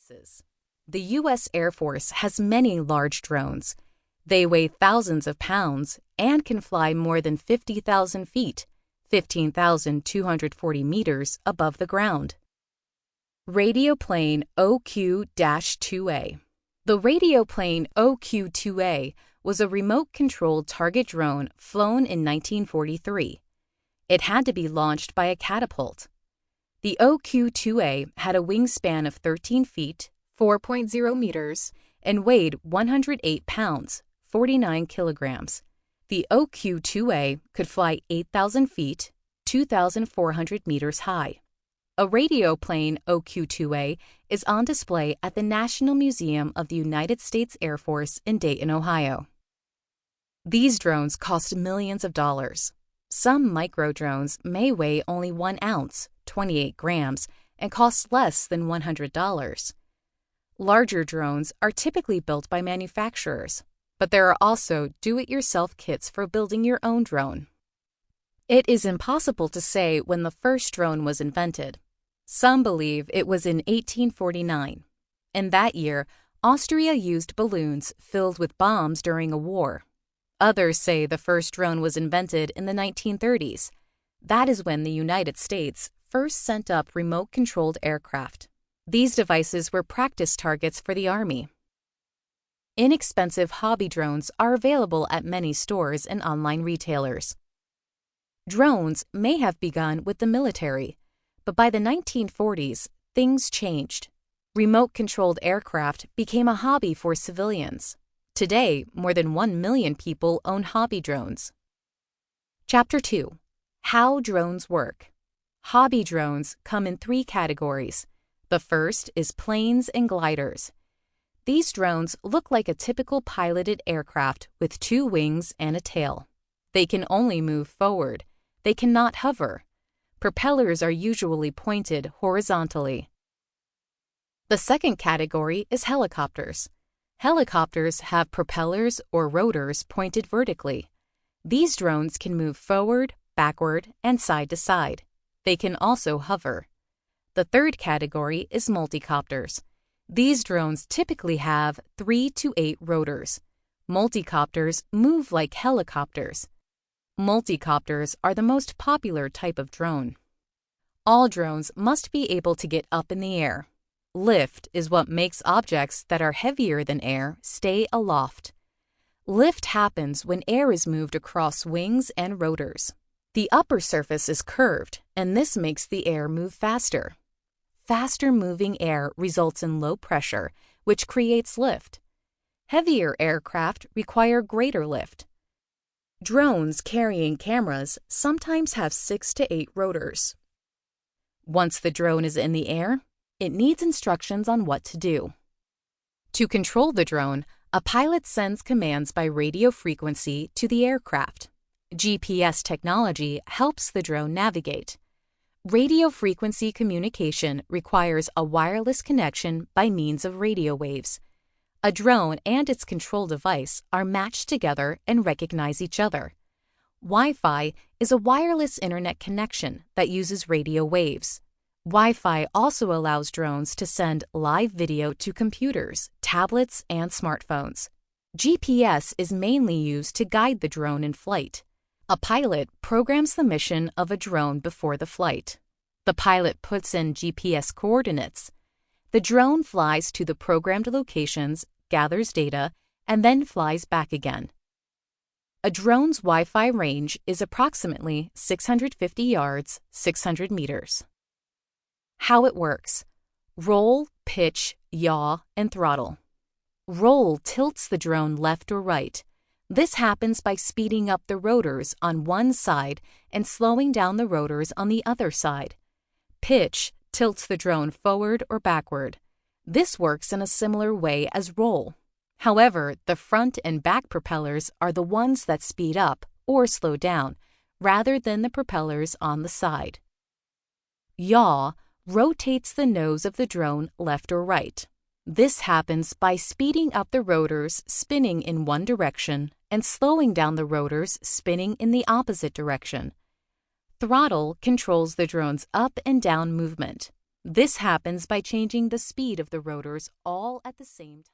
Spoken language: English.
Uses. The U.S. Air Force has many large drones. They weigh thousands of pounds and can fly more than 50,000 feet, 15,240 meters above the ground. Radioplane OQ-2A. The Radioplane OQ-2A was a remote-controlled target drone flown in 1943. It had to be launched by a catapult. The OQ-2A had a wingspan of 13 feet, 4.0 meters, and weighed 108 pounds, 49 kilograms. The OQ-2A could fly 8,000 feet, 2,400 meters high. A Radioplane OQ-2A is on display at the National Museum of the United States Air Force in Dayton, Ohio. These drones cost millions of dollars. Some micro drones may weigh only 1 ounce, 28 grams, and cost less than $100. Larger drones are typically built by manufacturers, but there are also do-it-yourself kits for building your own drone. It is impossible to say when the first drone was invented. Some believe it was in 1849. In that year, Austria used balloons filled with bombs during a war. Others say the first drone was invented in the 1930s. That is when the United States first sent up remote-controlled aircraft. These devices were practice targets for the Army. Inexpensive hobby drones are available at many stores and online retailers. Drones may have begun with the military, but by the 1940s, things changed. Remote-controlled aircraft became a hobby for civilians. Today, more than 1 million people own hobby drones. Chapter 2. How drones work. Hobby drones come in 3 categories. The first is planes and gliders. These drones look like a typical piloted aircraft with 2 wings and a tail. They can only move forward. They cannot hover. Propellers are usually pointed horizontally. The second category is helicopters. Helicopters have propellers or rotors pointed vertically. These drones can move forward, backward, and side to side. They can also hover. The third category is multicopters. These drones typically have 3 to 8 rotors. Multicopters move like helicopters. Multicopters are the most popular type of drone. All drones must be able to get up in the air. Lift is what makes objects that are heavier than air stay aloft. Lift happens when air is moved across wings and rotors. The upper surface is curved, and this makes the air move faster. Faster moving air results in low pressure, which creates lift. Heavier aircraft require greater lift. Drones carrying cameras sometimes have 6 to 8 rotors. Once the drone is in the air, it needs instructions on what to do. To control the drone, a pilot sends commands by radio frequency to the aircraft. GPS technology helps the drone navigate. Radio frequency communication requires a wireless connection by means of radio waves. A drone and its control device are matched together and recognize each other. Wi-Fi is a wireless internet connection that uses radio waves. Wi-Fi also allows drones to send live video to computers, tablets, and smartphones. GPS is mainly used to guide the drone in flight. A pilot programs the mission of a drone before the flight. The pilot puts in GPS coordinates. The drone flies to the programmed locations, gathers data, and then flies back again. A drone's Wi-Fi range is approximately 650 yards, 600 meters. How it works: roll, pitch, yaw, and throttle. Roll tilts the drone left or right. This happens by speeding up the rotors on one side and slowing down the rotors on the other side. Pitch tilts the drone forward or backward. This works in a similar way as roll. However, the front and back propellers are the ones that speed up or slow down, rather than the propellers on the side. Yaw rotates the nose of the drone left or right. This happens by speeding up the rotors spinning in one direction and slowing down the rotors spinning in the opposite direction. Throttle controls the drone's up and down movement. This happens by changing the speed of the rotors all at the same time.